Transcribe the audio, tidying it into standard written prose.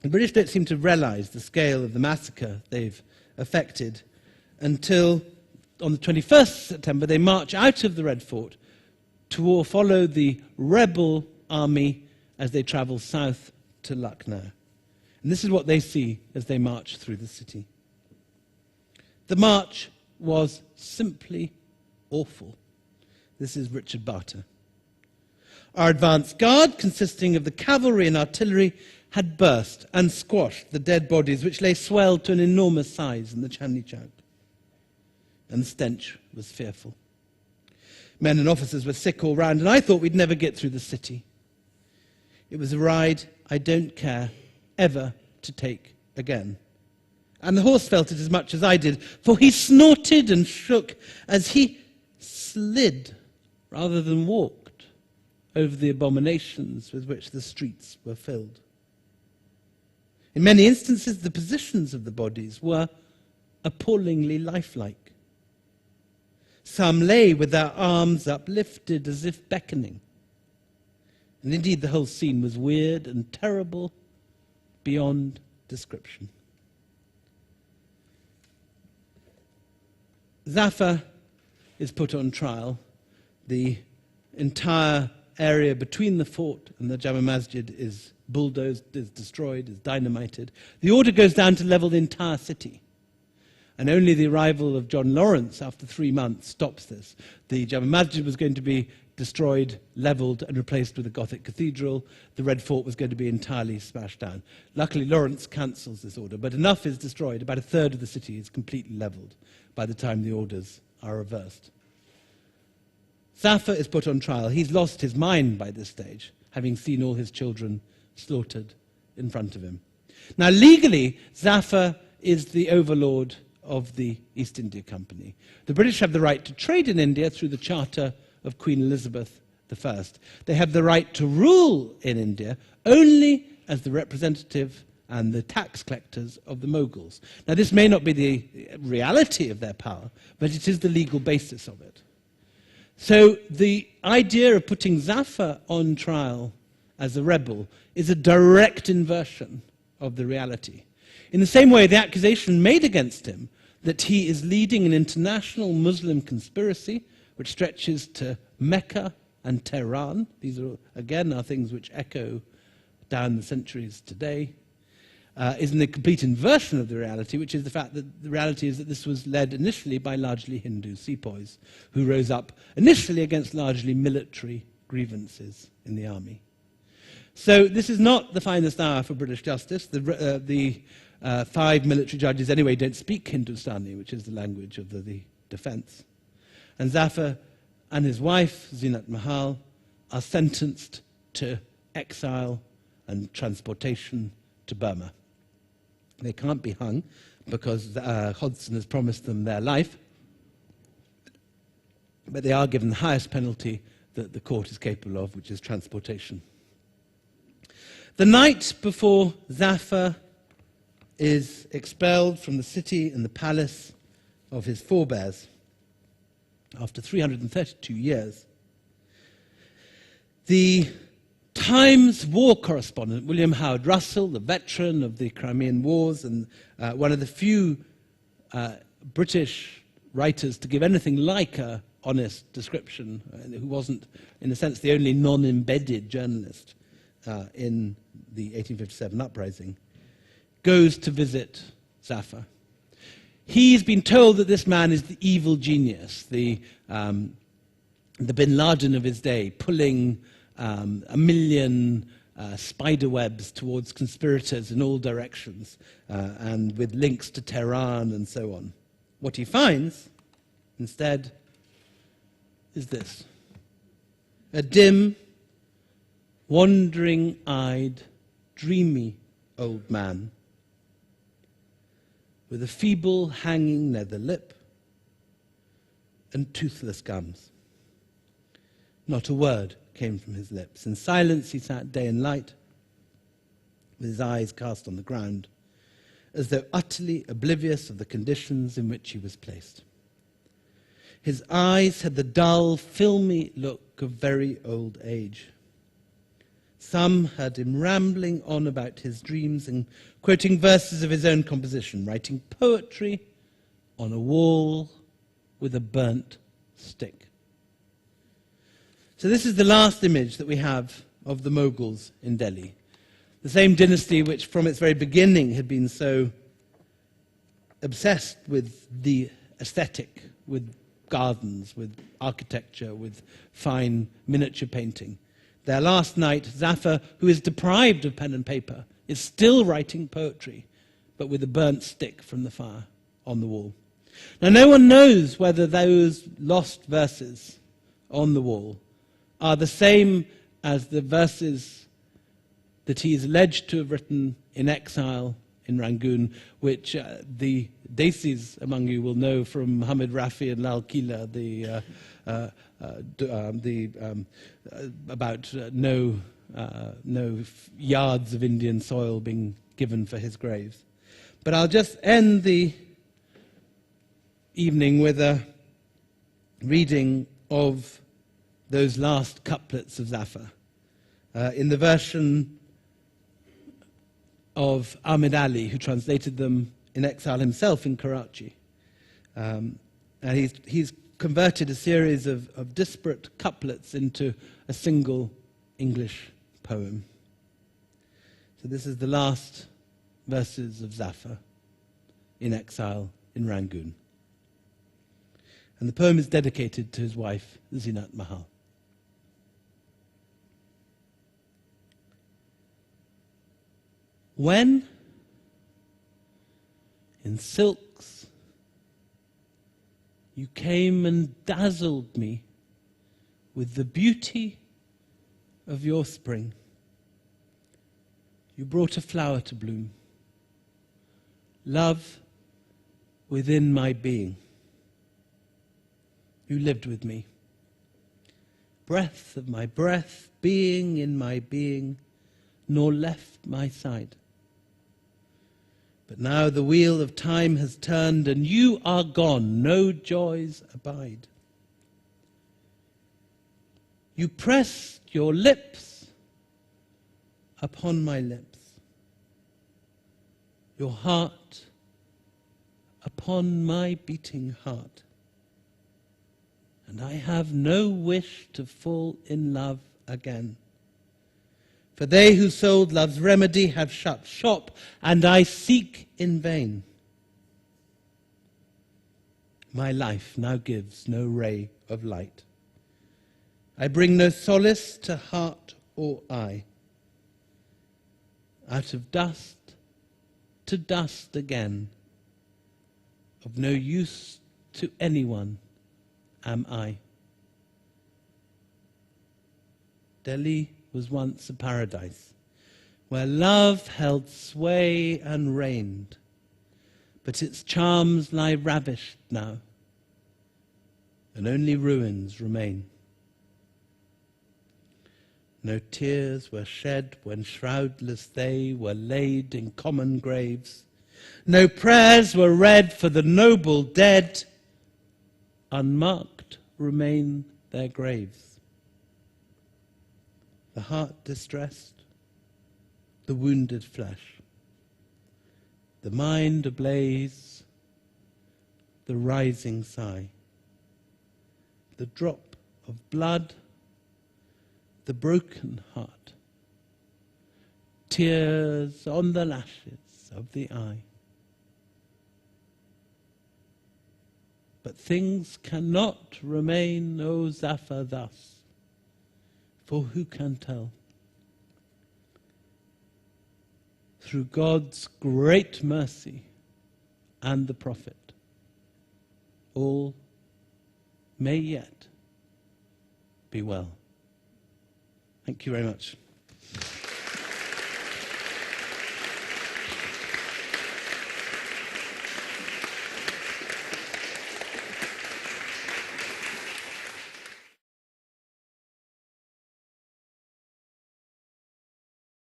The British don't seem to realise the scale of the massacre they've effected until on the 21st September they march out of the Red Fort to follow the rebel army as they travel south to Lucknow. And this is what they see as they march through the city. The march was simply awful. This is Richard Barter. Our advance guard, consisting of the cavalry and artillery, had burst and squashed the dead bodies which lay swelled to an enormous size in the Chandni Chowk. And the stench was fearful. Men and officers were sick all round, and I thought we'd never get through the city. It was a ride I don't care ever to take again. And the horse felt it as much as I did, for he snorted and shook as he slid rather than walked over the abominations with which the streets were filled. In many instances, the positions of the bodies were appallingly lifelike. Some lay with their arms uplifted as if beckoning. And indeed, the whole scene was weird and terrible beyond description. Zafar is put on trial. The entire area between the fort and the Jama Masjid is bulldozed, is destroyed, is dynamited. The order goes down to level the entire city. And only the arrival of John Lawrence after 3 months stops this. The Jama Masjid was going to be destroyed, levelled, and replaced with a Gothic cathedral. The Red Fort was going to be entirely smashed down. Luckily, Lawrence cancels this order, but enough is destroyed. About a third of the city is completely levelled by the time the orders are reversed. Zafar is put on trial. He's lost his mind by this stage, having seen all his children slaughtered in front of him. Now, legally, Zafar is the overlord of the East India Company. The British have the right to trade in India through the Charter of Queen Elizabeth I. They have the right to rule in India only as the representative and the tax collectors of the Mughals. Now, this may not be the reality of their power, but it is the legal basis of it. So the idea of putting Zafar on trial as a rebel is a direct inversion of the reality. In the same way, the accusation made against him that he is leading an international Muslim conspiracy which stretches to Mecca and Tehran. These are, again, are things which echo down the centuries today, is in a complete inversion of the reality, which is the fact that the reality is that this was led initially by largely Hindu sepoys who rose up initially against largely military grievances in the army. So this is not the finest hour for British justice. The 5 military judges anyway don't speak Hindustani, which is the language of the defense. And Zafar and his wife, Zinat Mahal, are sentenced to exile and transportation to Burma. They can't be hung because Hodgson has promised them their life, but they are given the highest penalty that the court is capable of, which is transportation. The night before Zafar is expelled from the city and the palace of his forebears, after 332 years, the Times war correspondent, William Howard Russell, the veteran of the Crimean Wars and one of the few British writers to give anything like an honest description, who wasn't, in a sense, the only non-embedded journalist in the 1857 uprising, goes to visit Zafar. He's been told that this man is the evil genius, the bin Laden of his day, pulling 1 million spider webs towards conspirators in all directions, and with links to Tehran and so on. What he finds, instead, is this: a dim, wandering-eyed, dreamy old man with a feeble, hanging nether lip and toothless gums. Not a word came from his lips. In silence he sat day and night, with his eyes cast on the ground, as though utterly oblivious of the conditions in which he was placed. His eyes had the dull, filmy look of very old age. Some heard him rambling on about his dreams and quoting verses of his own composition, writing poetry on a wall with a burnt stick. So this is the last image that we have of the Mughals in Delhi. The same dynasty which from its very beginning had been so obsessed with the aesthetic, with gardens, with architecture, with fine miniature painting. Their last knight, Zafar, who is deprived of pen and paper, is still writing poetry, but with a burnt stick from the fire on the wall. Now, no one knows whether those lost verses on the wall are the same as the verses that he is alleged to have written in exile in Rangoon, which the Desis among you will know from Muhammad Rafi and Lal Kila, about no yards of Indian soil being given for his graves. But I'll just end the evening with a reading of those last couplets of Zafar in the version of Ahmed Ali, who translated them in exile himself in Karachi. And he's converted a series of disparate couplets into a single English poem. So this is the last verses of Zafar in exile in Rangoon. And the poem is dedicated to his wife, Zinat Mahal. When, in silks, you came and dazzled me with the beauty of your spring, you brought a flower to bloom, love within my being. You lived with me, breath of my breath, being in my being, nor left my side. But now the wheel of time has turned, and you are gone, no joys abide. You pressed your lips upon my lips, your heart upon my beating heart. And I have no wish to fall in love again. For they who sold love's remedy have shut shop, and I seek in vain. My life now gives no ray of light. I bring no solace to heart or eye. Out of dust to dust again, of no use to anyone am I. Delhi was once a paradise, where love held sway and reigned, but its charms lie ravished now, and only ruins remain. No tears were shed when shroudless they were laid in common graves. No prayers were read for the noble dead. Unmarked remain their graves. The heart distressed, the wounded flesh, the mind ablaze, the rising sigh, the drop of blood, the broken heart, tears on the lashes of the eye. But things cannot remain, O Zafar, thus, for who can tell? Through God's great mercy and the Prophet, all may yet be well. Thank you very much.